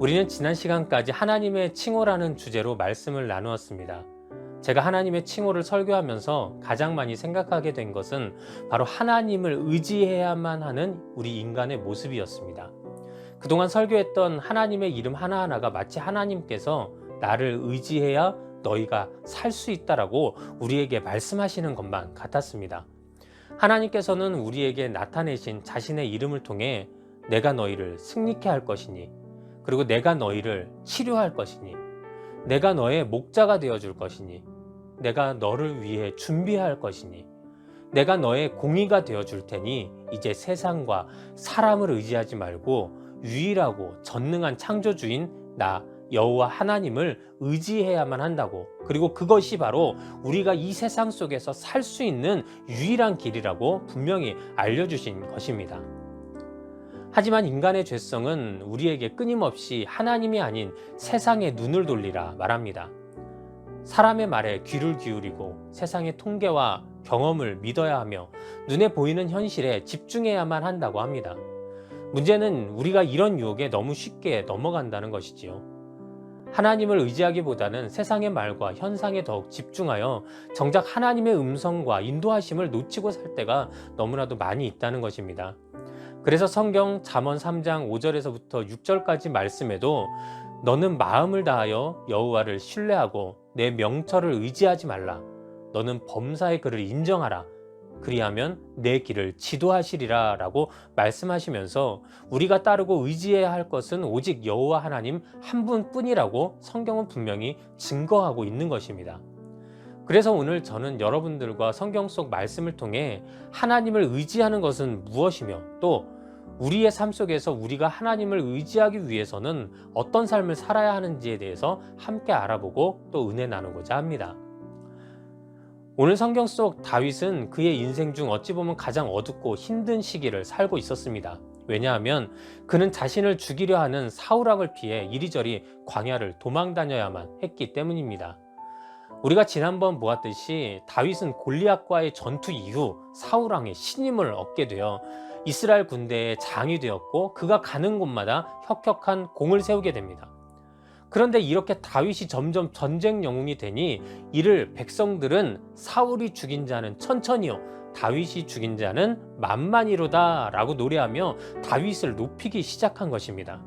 우리는 지난 시간까지 하나님의 칭호라는 주제로 말씀을 나누었습니다. 제가 하나님의 칭호를 설교하면서 가장 많이 생각하게 된 것은 바로 하나님을 의지해야만 하는 우리 인간의 모습이었습니다. 그동안 설교했던 하나님의 이름 하나하나가 마치 하나님께서 나를 의지해야 너희가 살 수 있다라고 우리에게 말씀하시는 것만 같았습니다. 하나님께서는 우리에게 나타내신 자신의 이름을 통해 내가 너희를 승리케 할 것이니, 그리고 내가 너희를 치료할 것이니, 내가 너의 목자가 되어줄 것이니, 내가 너를 위해 준비할 것이니, 내가 너의 공의가 되어줄 테니 이제 세상과 사람을 의지하지 말고 유일하고 전능한 창조주인 나 여호와 하나님을 의지해야만 한다고, 그리고 그것이 바로 우리가 이 세상 속에서 살 수 있는 유일한 길이라고 분명히 알려주신 것입니다. 하지만 인간의 죄성은 우리에게 끊임없이 하나님이 아닌 세상에 눈을 돌리라 말합니다. 사람의 말에 귀를 기울이고 세상의 통계와 경험을 믿어야 하며 눈에 보이는 현실에 집중해야만 한다고 합니다. 문제는 우리가 이런 유혹에 너무 쉽게 넘어간다는 것이지요. 하나님을 의지하기보다는 세상의 말과 현상에 더욱 집중하여 정작 하나님의 음성과 인도하심을 놓치고 살 때가 너무나도 많이 있다는 것입니다. 그래서 성경 잠언 3장 5절에서부터 6절까지 말씀에도 너는 마음을 다하여 여호와를 신뢰하고 내 명철을 의지하지 말라. 너는 범사의 그를 인정하라. 그리하면 내 길을 지도하시리라 라고 말씀하시면서 우리가 따르고 의지해야 할 것은 오직 여호와 하나님 한 분뿐이라고 성경은 분명히 증거하고 있는 것입니다. 그래서 오늘 저는 여러분들과 성경 속 말씀을 통해 하나님을 의지하는 것은 무엇이며, 또 우리의 삶 속에서 우리가 하나님을 의지하기 위해서는 어떤 삶을 살아야 하는지에 대해서 함께 알아보고 또 은혜 나누고자 합니다. 오늘 성경 속 다윗은 그의 인생 중 어찌 보면 가장 어둡고 힘든 시기를 살고 있었습니다. 왜냐하면 그는 자신을 죽이려 하는 사울왕을 피해 이리저리 광야를 도망 다녀야만 했기 때문입니다. 우리가 지난번 보았듯이 다윗은 골리앗과의 전투 이후 사울왕의 신임을 얻게 되어 이스라엘 군대의 장이 되었고, 그가 가는 곳마다 혁혁한 공을 세우게 됩니다. 그런데 이렇게 다윗이 점점 전쟁 영웅이 되니 이를 백성들은 사울이 죽인 자는 천천히요, 다윗이 죽인 자는 만만이로다 라고 노래하며 다윗을 높이기 시작한 것입니다.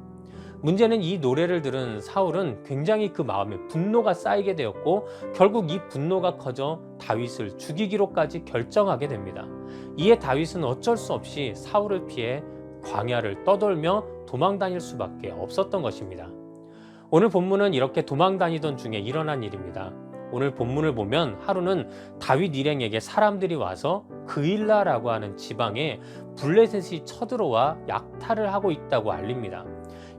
문제는 이 노래를 들은 사울은 굉장히 그 마음에 분노가 쌓이게 되었고, 결국 이 분노가 커져 다윗을 죽이기로까지 결정하게 됩니다. 이에 다윗은 어쩔 수 없이 사울을 피해 광야를 떠돌며 도망 다닐 수밖에 없었던 것입니다. 오늘 본문은 이렇게 도망 다니던 중에 일어난 일입니다. 오늘 본문을 보면 하루는 다윗 일행에게 사람들이 와서 그일라라고 하는 지방에 블레셋이 쳐들어와 약탈을 하고 있다고 알립니다.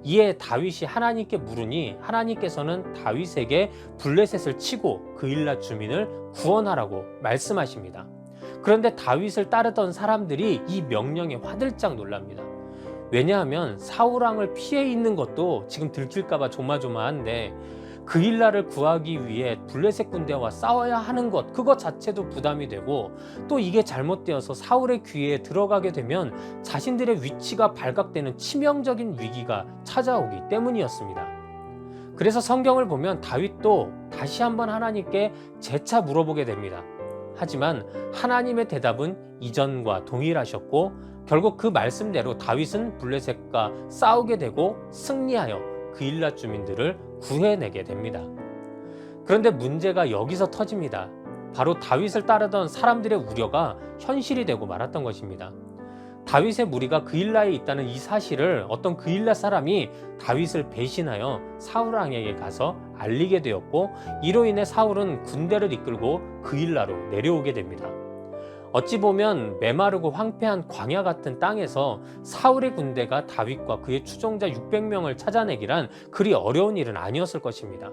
이에 다윗이 하나님께 물으니 하나님께서는 다윗에게 블레셋을 치고 그일라 주민을 구원하라고 말씀하십니다. 그런데 다윗을 따르던 사람들이 이 명령에 화들짝 놀랍니다. 왜냐하면 사울왕을 피해 있는 것도 지금 들킬까봐 조마조마한데 그일라를 구하기 위해 블레셋 군대와 싸워야 하는 것, 그것 자체도 부담이 되고, 또 이게 잘못되어서 사울의 귀에 들어가게 되면 자신들의 위치가 발각되는 치명적인 위기가 찾아오기 때문이었습니다. 그래서 성경을 보면 다윗도 다시 한번 하나님께 재차 물어보게 됩니다. 하지만 하나님의 대답은 이전과 동일하셨고, 결국 그 말씀대로 다윗은 블레셋과 싸우게 되고 승리하여 그일라 주민들을 구해내게 됩니다. 그런데 문제가 여기서 터집니다. 바로 다윗을 따르던 사람들의 우려가 현실이 되고 말았던 것입니다. 다윗의 무리가 그일라에 있다는 이 사실을 어떤 그일라 사람이 다윗을 배신하여 사울왕에게 가서 알리게 되었고, 이로 인해 사울은 군대를 이끌고 그일라로 내려오게 됩니다. 어찌 보면 메마르고 황폐한 광야 같은 땅에서 사울의 군대가 다윗과 그의 추종자 600명을 찾아내기란 그리 어려운 일은 아니었을 것입니다.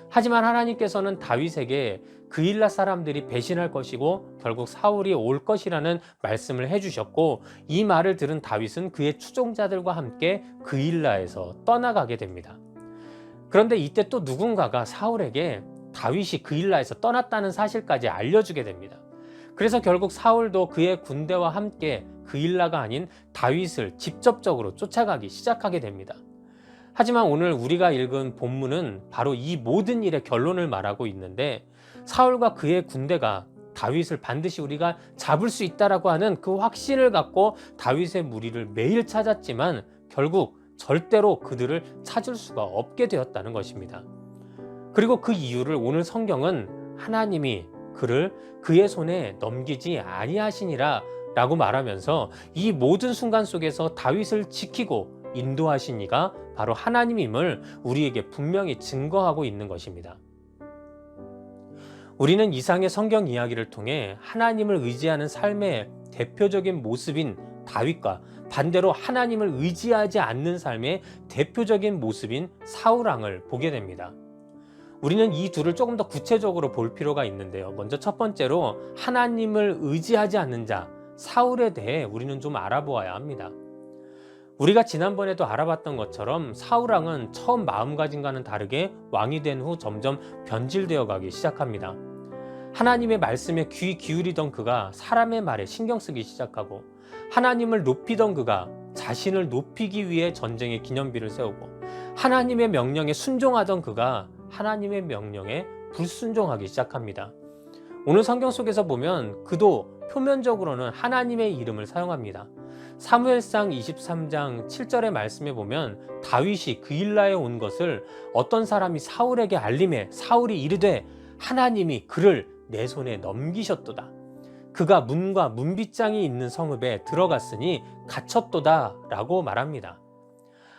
하지만 하나님께서는 다윗에게 그일라 사람들이 배신할 것이고 결국 사울이 올 것이라는 말씀을 해주셨고, 이 말을 들은 다윗은 그의 추종자들과 함께 그일라에서 떠나가게 됩니다. 그런데 이때 또 누군가가 사울에게 다윗이 그일라에서 떠났다는 사실까지 알려주게 됩니다. 그래서 결국 사울도 그의 군대와 함께 그일라가 아닌 다윗을 직접적으로 쫓아가기 시작하게 됩니다. 하지만 오늘 우리가 읽은 본문은 바로 이 모든 일의 결론을 말하고 있는데, 사울과 그의 군대가 다윗을 반드시 우리가 잡을 수 있다라고 하는 그 확신을 갖고 다윗의 무리를 매일 찾았지만 결국 절대로 그들을 찾을 수가 없게 되었다는 것입니다. 그리고 그 이유를 오늘 성경은 하나님이 그를 그의 손에 넘기지 아니하시니라 라고 말하면서 이 모든 순간 속에서 다윗을 지키고 인도하신 이가 바로 하나님임을 우리에게 분명히 증거하고 있는 것입니다. 우리는 이상의 성경 이야기를 통해 하나님을 의지하는 삶의 대표적인 모습인 다윗과 반대로 하나님을 의지하지 않는 삶의 대표적인 모습인 사울 왕을 보게 됩니다. 우리는 이 둘을 조금 더 구체적으로 볼 필요가 있는데요. 먼저 첫 번째로 하나님을 의지하지 않는 자 사울에 대해 우리는 좀 알아보아야 합니다. 우리가 지난번에도 알아봤던 것처럼 사울 왕은 처음 마음가짐과는 다르게 왕이 된 후 점점 변질되어 가기 시작합니다. 하나님의 말씀에 귀 기울이던 그가 사람의 말에 신경 쓰기 시작하고, 하나님을 높이던 그가 자신을 높이기 위해 전쟁의 기념비를 세우고, 하나님의 명령에 순종하던 그가 하나님의 명령에 불순종하기 시작합니다. 오늘 성경 속에서 보면 그도 표면적으로는 하나님의 이름을 사용합니다. 사무엘상 23장 7절의 말씀에 보면 다윗이 그일라에 온 것을 어떤 사람이 사울에게 알림해 사울이 이르되 하나님이 그를 내 손에 넘기셨도다. 그가 문과 문빗장이 있는 성읍에 들어갔으니 갇혔도다 라고 말합니다.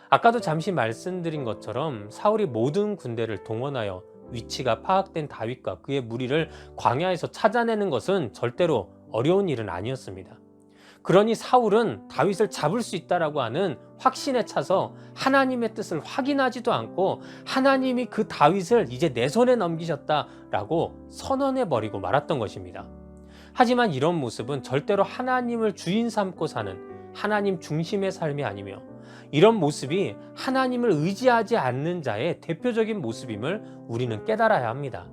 아까도 잠시 말씀드린 것처럼 사울이 모든 군대를 동원하여 위치가 파악된 다윗과 그의 무리를 광야에서 찾아내는 것은 절대로 어려운 일은 아니었습니다. 그러니 사울은 다윗을 잡을 수 있다라고 하는 확신에 차서 하나님의 뜻을 확인하지도 않고 하나님이 그 다윗을 이제 내 손에 넘기셨다라고 선언해버리고 말았던 것입니다. 하지만 이런 모습은 절대로 하나님을 주인 삼고 사는 하나님 중심의 삶이 아니며, 이런 모습이 하나님을 의지하지 않는 자의 대표적인 모습임을 우리는 깨달아야 합니다.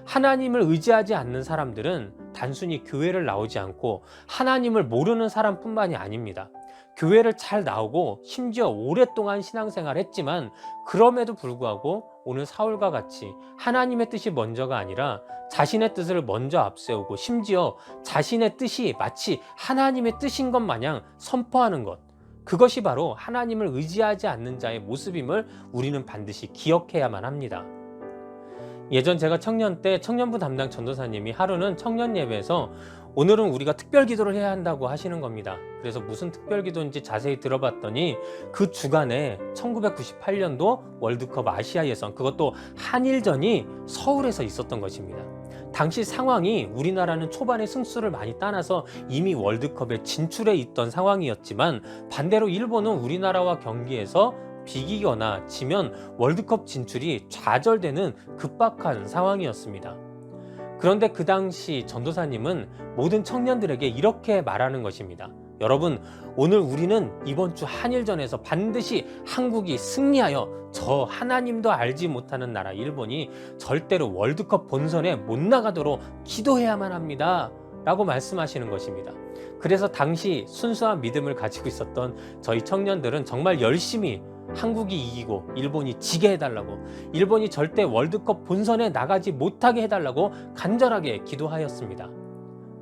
하나님을 의지하지 않는 사람들은 단순히 교회를 나오지 않고 하나님을 모르는 사람뿐만이 아닙니다. 교회를 잘 나오고 심지어 오랫동안 신앙생활을 했지만 그럼에도 불구하고 오늘 사울과 같이 하나님의 뜻이 먼저가 아니라 자신의 뜻을 먼저 앞세우고 심지어 자신의 뜻이 마치 하나님의 뜻인 것 마냥 선포하는 것, 그것이 바로 하나님을 의지하지 않는 자의 모습임을 우리는 반드시 기억해야만 합니다. 예전 제가 청년 때 청년부 담당 전도사님이 하루는 청년 예배에서 오늘은 우리가 특별 기도를 해야 한다고 하시는 겁니다. 그래서 무슨 특별 기도인지 자세히 들어봤더니 그 주간에 1998년도 월드컵 아시아 예선, 그것도 한일전이 서울에서 있었던 것입니다. 당시 상황이 우리나라는 초반에 승수를 많이 따놔서 이미 월드컵에 진출해 있던 상황이었지만 반대로 일본은 우리나라와 경기에서 비기거나 지면 월드컵 진출이 좌절되는 급박한 상황이었습니다. 그런데 그 당시 전도사님은 모든 청년들에게 이렇게 말하는 것입니다. 여러분, 오늘 우리는 이번 주 한일전에서 반드시 한국이 승리하여 저 하나님도 알지 못하는 나라 일본이 절대로 월드컵 본선에 못 나가도록 기도해야만 합니다 라고 말씀하시는 것입니다. 그래서 당시 순수한 믿음을 가지고 있었던 저희 청년들은 정말 열심히 한국이 이기고 일본이 지게 해달라고, 일본이 절대 월드컵 본선에 나가지 못하게 해달라고 간절하게 기도하였습니다.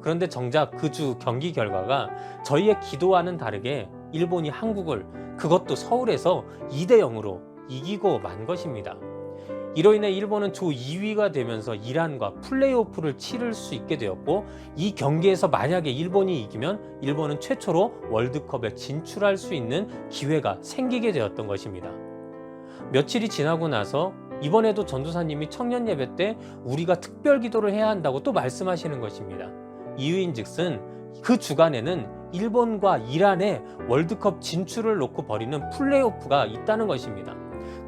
그런데 정작 그 주 경기 결과가 저희의 기도와는 다르게 일본이 한국을, 그것도 서울에서 2대0으로 이기고 만 것입니다. 이로 인해 일본은 조 2위가 되면서 이란과 플레이오프를 치를 수 있게 되었고, 이 경기에서 만약에 일본이 이기면 일본은 최초로 월드컵에 진출할 수 있는 기회가 생기게 되었던 것입니다. 며칠이 지나고 나서 이번에도 전도사님이 청년 예배 때 우리가 특별 기도를 해야 한다고 또 말씀하시는 것입니다. 이유인즉슨 그 주간에는 일본과 이란의 월드컵 진출을 놓고 벌이는 플레이오프가 있다는 것입니다.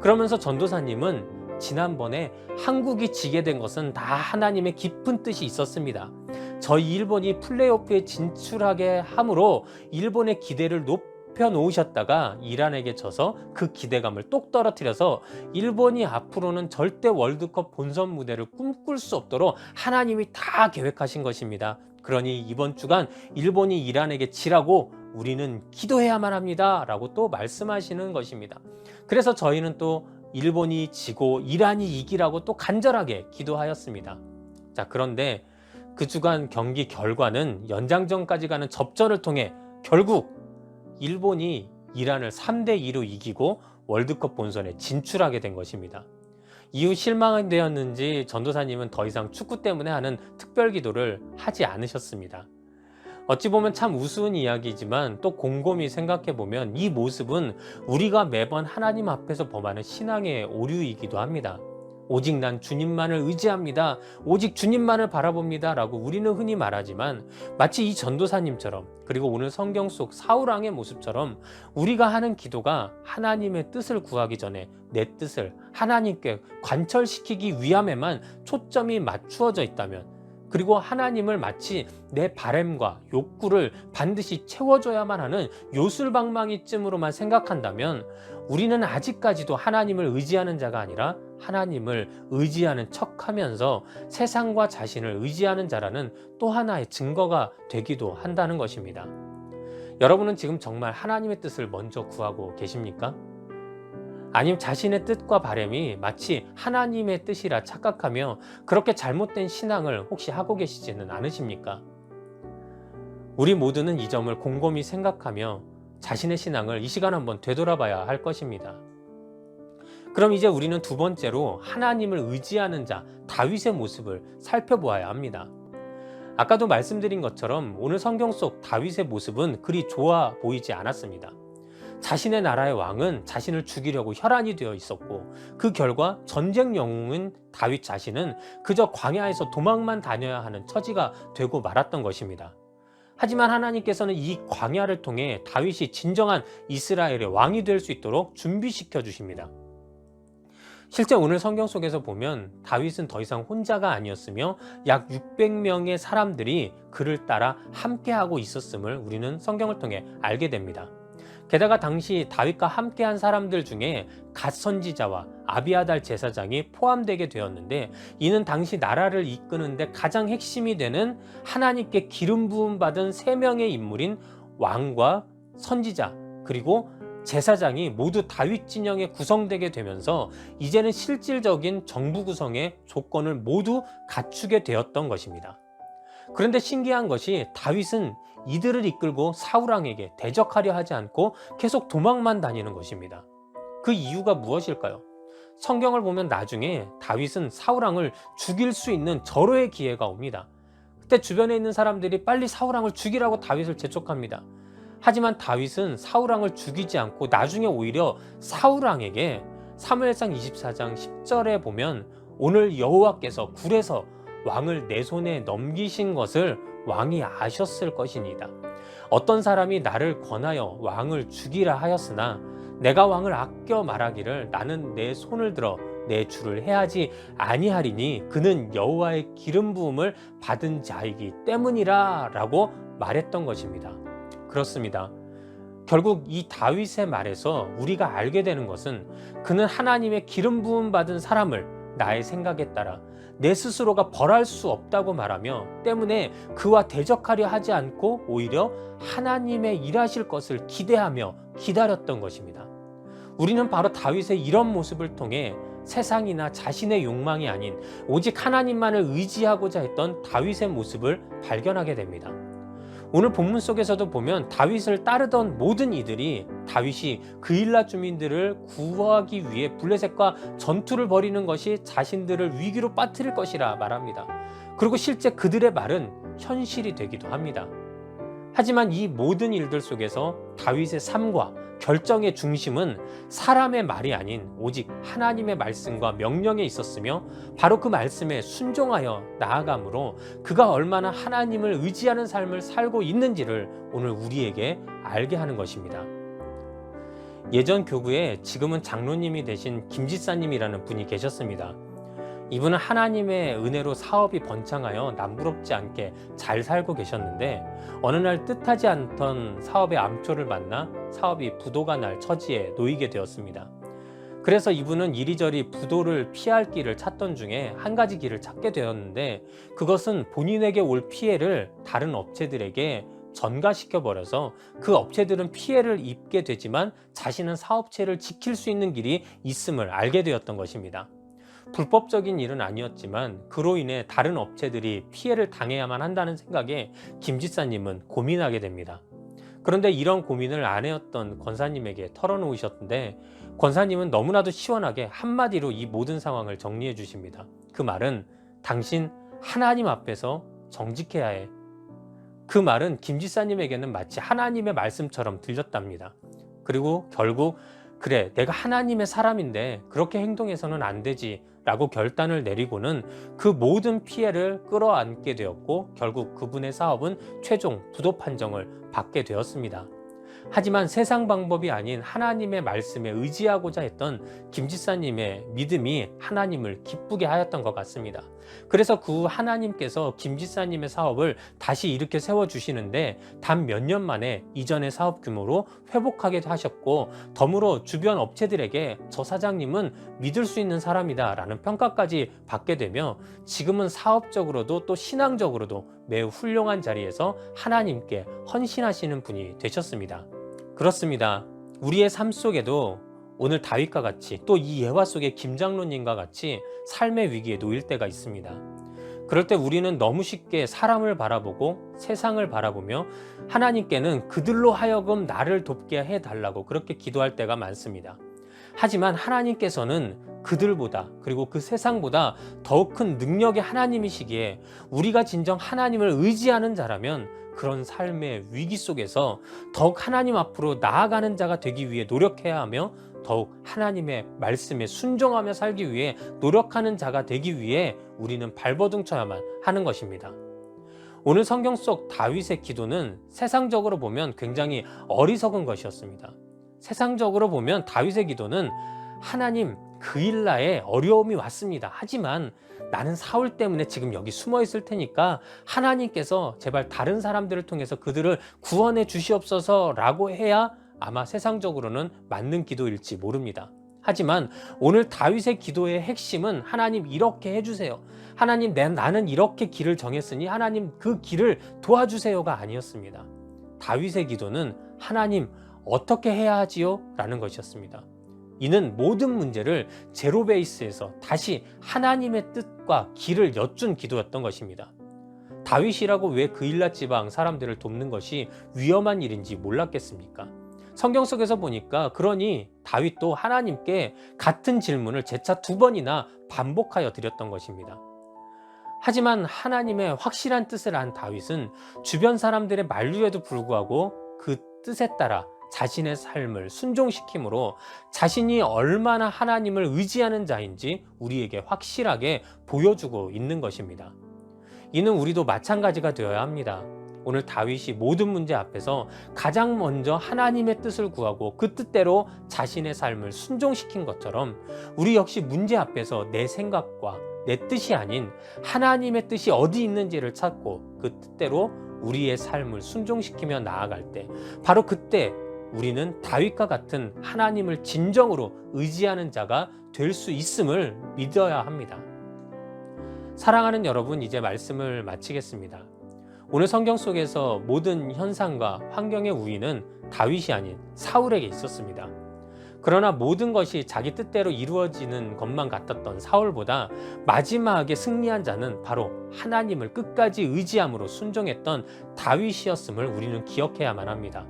그러면서 전도사님은 지난번에 한국이 지게 된 것은 다 하나님의 깊은 뜻이 있었습니다. 저희 일본이 플레이오프에 진출하게 함으로 일본의 기대를 높여놓으셨다가 이란에게 져서 그 기대감을 똑 떨어뜨려서 일본이 앞으로는 절대 월드컵 본선 무대를 꿈꿀 수 없도록 하나님이 다 계획하신 것입니다. 그러니 이번 주간 일본이 이란에게 지라고 우리는 기도해야만 합니다 라고 또 말씀하시는 것입니다. 그래서 저희는 또 일본이 지고 이란이 이기라고 또 간절하게 기도하였습니다. 자, 그런데 그 주간 경기 결과는 연장전까지 가는 접전을 통해 결국 일본이 이란을 3대2로 이기고 월드컵 본선에 진출하게 된 것입니다. 이후 실망되었는지 전도사님은 더 이상 축구 때문에 하는 특별 기도를 하지 않으셨습니다. 어찌 보면 참 우스운 이야기지만 또 곰곰이 생각해보면 이 모습은 우리가 매번 하나님 앞에서 범하는 신앙의 오류이기도 합니다. 오직 난 주님만을 의지합니다. 오직 주님만을 바라봅니다 라고 우리는 흔히 말하지만 마치 이 전도사님처럼 그리고 오늘 성경 속 사울왕의 모습처럼 우리가 하는 기도가 하나님의 뜻을 구하기 전에 내 뜻을 하나님께 관철시키기 위함에만 초점이 맞추어져 있다면, 그리고 하나님을 마치 내 바램과 욕구를 반드시 채워줘야만 하는 요술방망이쯤으로만 생각한다면 우리는 아직까지도 하나님을 의지하는 자가 아니라 하나님을 의지하는 척하면서 세상과 자신을 의지하는 자라는 또 하나의 증거가 되기도 한다는 것입니다. 여러분은 지금 정말 하나님의 뜻을 먼저 구하고 계십니까? 아니면 자신의 뜻과 바람이 마치 하나님의 뜻이라 착각하며 그렇게 잘못된 신앙을 혹시 하고 계시지는 않으십니까? 우리 모두는 이 점을 곰곰이 생각하며 자신의 신앙을 이 시간 한번 되돌아봐야 할 것입니다. 그럼 이제 우리는 두 번째로 하나님을 의지하는 자 다윗의 모습을 살펴보아야 합니다. 아까도 말씀드린 것처럼 오늘 성경 속 다윗의 모습은 그리 좋아 보이지 않았습니다. 자신의 나라의 왕은 자신을 죽이려고 혈안이 되어 있었고 그 결과 전쟁 영웅인 다윗 자신은 그저 광야에서 도망만 다녀야 하는 처지가 되고 말았던 것입니다. 하지만 하나님께서는 이 광야를 통해 다윗이 진정한 이스라엘의 왕이 될 수 있도록 준비시켜 주십니다. 실제 오늘 성경 속에서 보면 다윗은 더 이상 혼자가 아니었으며 약 600명의 사람들이 그를 따라 함께하고 있었음을 우리는 성경을 통해 알게 됩니다. 게다가 당시 다윗과 함께한 사람들 중에 갓 선지자와 아비아달 제사장이 포함되게 되었는데, 이는 당시 나라를 이끄는데 가장 핵심이 되는 하나님께 기름 부음 받은 3명의 인물인 왕과 선지자 그리고 제사장이 모두 다윗 진영에 구성되게 되면서 이제는 실질적인 정부 구성의 조건을 모두 갖추게 되었던 것입니다. 그런데 신기한 것이 다윗은 이들을 이끌고 사울왕에게 대적하려 하지 않고 계속 도망만 다니는 것입니다. 그 이유가 무엇일까요? 성경을 보면 나중에 다윗은 사울왕을 죽일 수 있는 절호의 기회가 옵니다. 그때 주변에 있는 사람들이 빨리 사울왕을 죽이라고 다윗을 재촉합니다. 하지만 다윗은 사울왕을 죽이지 않고 나중에 오히려 사울왕에게 사무엘상 24장 10절에 보면 오늘 여호와께서 굴에서 왕을 내 손에 넘기신 것을 왕이 아셨을 것이니이다. 어떤 사람이 나를 권하여 왕을 죽이라 하였으나 내가 왕을 아껴 말하기를 나는 내 손을 들어 내 주를 해하지 아니하리니 그는 여호와의 기름 부음을 받은 자이기 때문이라 라고 말했던 것입니다. 그렇습니다. 결국 이 다윗의 말에서 우리가 알게 되는 것은 그는 하나님의 기름 부음 받은 사람을 나의 생각에 따라 내 스스로가 벌할 수 없다고 말하며 때문에 그와 대적하려 하지 않고 오히려 하나님의 일하실 것을 기대하며 기다렸던 것입니다. 우리는 바로 다윗의 이런 모습을 통해 세상이나 자신의 욕망이 아닌 오직 하나님만을 의지하고자 했던 다윗의 모습을 발견하게 됩니다. 오늘 본문 속에서도 보면 다윗을 따르던 모든 이들이 다윗이 그일라 주민들을 구하기 위해 블레셋과 전투를 벌이는 것이 자신들을 위기로 빠뜨릴 것이라 말합니다. 그리고 실제 그들의 말은 현실이 되기도 합니다. 하지만 이 모든 일들 속에서 다윗의 삶과 결정의 중심은 사람의 말이 아닌 오직 하나님의 말씀과 명령에 있었으며 바로 그 말씀에 순종하여 나아감으로 그가 얼마나 하나님을 의지하는 삶을 살고 있는지를 오늘 우리에게 알게 하는 것입니다. 예전 교구에 지금은 장로님이 되신 김지사님이라는 분이 계셨습니다. 이분은 하나님의 은혜로 사업이 번창하여 남부럽지 않게 잘 살고 계셨는데 어느 날 뜻하지 않던 사업의 암초를 만나 사업이 부도가 날 처지에 놓이게 되었습니다. 그래서 이분은 이리저리 부도를 피할 길을 찾던 중에 한 가지 길을 찾게 되었는데, 그것은 본인에게 올 피해를 다른 업체들에게 전가시켜 버려서 그 업체들은 피해를 입게 되지만 자신은 사업체를 지킬 수 있는 길이 있음을 알게 되었던 것입니다. 불법적인 일은 아니었지만 그로 인해 다른 업체들이 피해를 당해야만 한다는 생각에 김 지사님은 고민하게 됩니다. 그런데 이런 고민을 아내였던 권사님에게 털어놓으셨는데, 권사님은 너무나도 시원하게 한마디로 이 모든 상황을 정리해 주십니다. 그 말은 당신 하나님 앞에서 정직해야 해. 그 말은 김 지사님에게는 마치 하나님의 말씀처럼 들렸답니다. 그리고 결국 그래, 내가 하나님의 사람인데 그렇게 행동해서는 안 되지 라고 결단을 내리고는 그 모든 피해를 끌어안게 되었고, 결국 그분의 사업은 최종 부도 판정을 받게 되었습니다. 하지만 세상 방법이 아닌 하나님의 말씀에 의지하고자 했던 김 지사님의 믿음이 하나님을 기쁘게 하였던 것 같습니다. 그래서 그 후 하나님께서 김 지사님의 사업을 다시 일으켜 세워주시는데 단 몇 년 만에 이전의 사업 규모로 회복하게 하셨고, 덤으로 주변 업체들에게 저 사장님은 믿을 수 있는 사람이다 라는 평가까지 받게 되며, 지금은 사업적으로도 또 신앙적으로도 매우 훌륭한 자리에서 하나님께 헌신하시는 분이 되셨습니다. 그렇습니다. 우리의 삶 속에도 오늘 다윗과 같이, 또 이 예화 속의 김 장로님과 같이 삶의 위기에 놓일 때가 있습니다. 그럴 때 우리는 너무 쉽게 사람을 바라보고 세상을 바라보며 하나님께는 그들로 하여금 나를 돕게 해달라고 그렇게 기도할 때가 많습니다. 하지만 하나님께서는 그들보다, 그리고 그 세상보다 더욱 큰 능력의 하나님이시기에 우리가 진정 하나님을 의지하는 자라면 그런 삶의 위기 속에서 더욱 하나님 앞으로 나아가는 자가 되기 위해 노력해야 하며, 더욱 하나님의 말씀에 순종하며 살기 위해 노력하는 자가 되기 위해 우리는 발버둥 쳐야만 하는 것입니다. 오늘 성경 속 다윗의 기도는 세상적으로 보면 굉장히 어리석은 것이었습니다. 세상적으로 보면 다윗의 기도는 하나님, 그 일나에 어려움이 왔습니다. 하지만 나는 사울 때문에 지금 여기 숨어 있을 테니까 하나님께서 제발 다른 사람들을 통해서 그들을 구원해 주시옵소서 라고 해야 아마 세상적으로는 맞는 기도일지 모릅니다. 하지만 오늘 다윗의 기도의 핵심은 하나님 이렇게 해주세요, 하나님 나는 이렇게 길을 정했으니 하나님 그 길을 도와주세요가 아니었습니다. 다윗의 기도는 하나님 어떻게 해야 하지요? 라는 것이었습니다. 이는 모든 문제를 제로 베이스에서 다시 하나님의 뜻과 길을 여쭌 기도였던 것입니다. 다윗이라고 왜 그일라 지방 사람들을 돕는 것이 위험한 일인지 몰랐겠습니까? 성경 속에서 보니까 그러니 다윗도 하나님께 같은 질문을 재차 2번이나 반복하여 드렸던 것입니다. 하지만 하나님의 확실한 뜻을 안 다윗은 주변 사람들의 만류에도 불구하고 그 뜻에 따라 자신의 삶을 순종시킴으로 자신이 얼마나 하나님을 의지하는 자인지 우리에게 확실하게 보여주고 있는 것입니다. 이는 우리도 마찬가지가 되어야 합니다. 오늘 다윗이 모든 문제 앞에서 가장 먼저 하나님의 뜻을 구하고 그 뜻대로 자신의 삶을 순종시킨 것처럼 우리 역시 문제 앞에서 내 생각과 내 뜻이 아닌 하나님의 뜻이 어디 있는지를 찾고 그 뜻대로 우리의 삶을 순종시키며 나아갈 때, 바로 그때 우리는 다윗과 같은 하나님을 진정으로 의지하는 자가 될 수 있음을 믿어야 합니다. 사랑하는 여러분, 이제 말씀을 마치겠습니다. 오늘 성경 속에서 모든 현상과 환경의 우위는 다윗이 아닌 사울에게 있었습니다. 그러나 모든 것이 자기 뜻대로 이루어지는 것만 같았던 사울보다 마지막에 승리한 자는 바로 하나님을 끝까지 의지함으로 순종했던 다윗이었음을 우리는 기억해야만 합니다.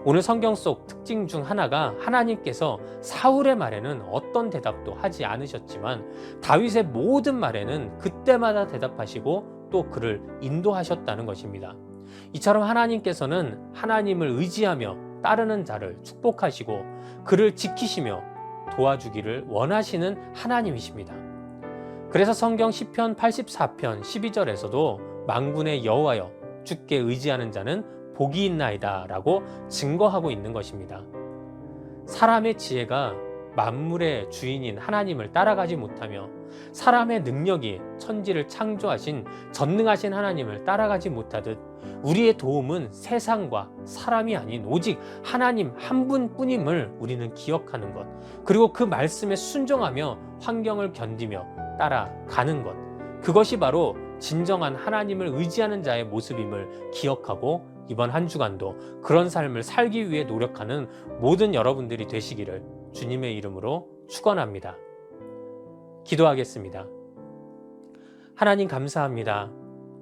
오늘 성경 속 특징 중 하나가 하나님께서 사울의 말에는 어떤 대답도 하지 않으셨지만 다윗의 모든 말에는 그때마다 대답하시고 또 그를 인도하셨다는 것입니다. 이처럼 하나님께서는 하나님을 의지하며 따르는 자를 축복하시고 그를 지키시며 도와주기를 원하시는 하나님이십니다. 그래서 성경 시편 84편 12절에서도 만군의 여호와여 주께 의지하는 자는 복이 있나이다 라고 증거하고 있는 것입니다. 사람의 지혜가 만물의 주인인 하나님을 따라가지 못하며 사람의 능력이 천지를 창조하신 전능하신 하나님을 따라가지 못하듯 우리의 도움은 세상과 사람이 아닌 오직 하나님 한 분뿐임을 우리는 기억하는 것, 그리고 그 말씀에 순종하며 환경을 견디며 따라가는 것, 그것이 바로 진정한 하나님을 의지하는 자의 모습임을 기억하고 이번 한 주간도 그런 삶을 살기 위해 노력하는 모든 여러분들이 되시기를 주님의 이름으로 축원합니다. 기도하겠습니다. 하나님 감사합니다.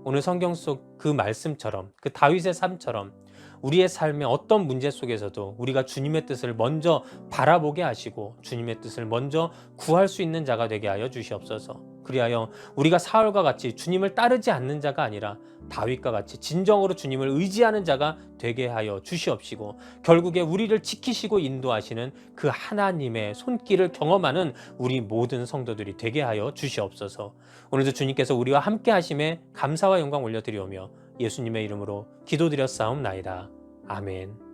오늘 성경 속 그 말씀처럼, 그 다윗의 삶처럼 우리의 삶의 어떤 문제 속에서도 우리가 주님의 뜻을 먼저 바라보게 하시고 주님의 뜻을 먼저 구할 수 있는 자가 되게 하여 주시옵소서. 그리하여 우리가 사울과 같이 주님을 따르지 않는 자가 아니라 다윗과 같이 진정으로 주님을 의지하는 자가 되게 하여 주시옵시고, 결국에 우리를 지키시고 인도하시는 그 하나님의 손길을 경험하는 우리 모든 성도들이 되게 하여 주시옵소서. 오늘도 주님께서 우리와 함께 하심에 감사와 영광 올려드리오며 예수님의 이름으로 기도드렸사옵나이다. 아멘.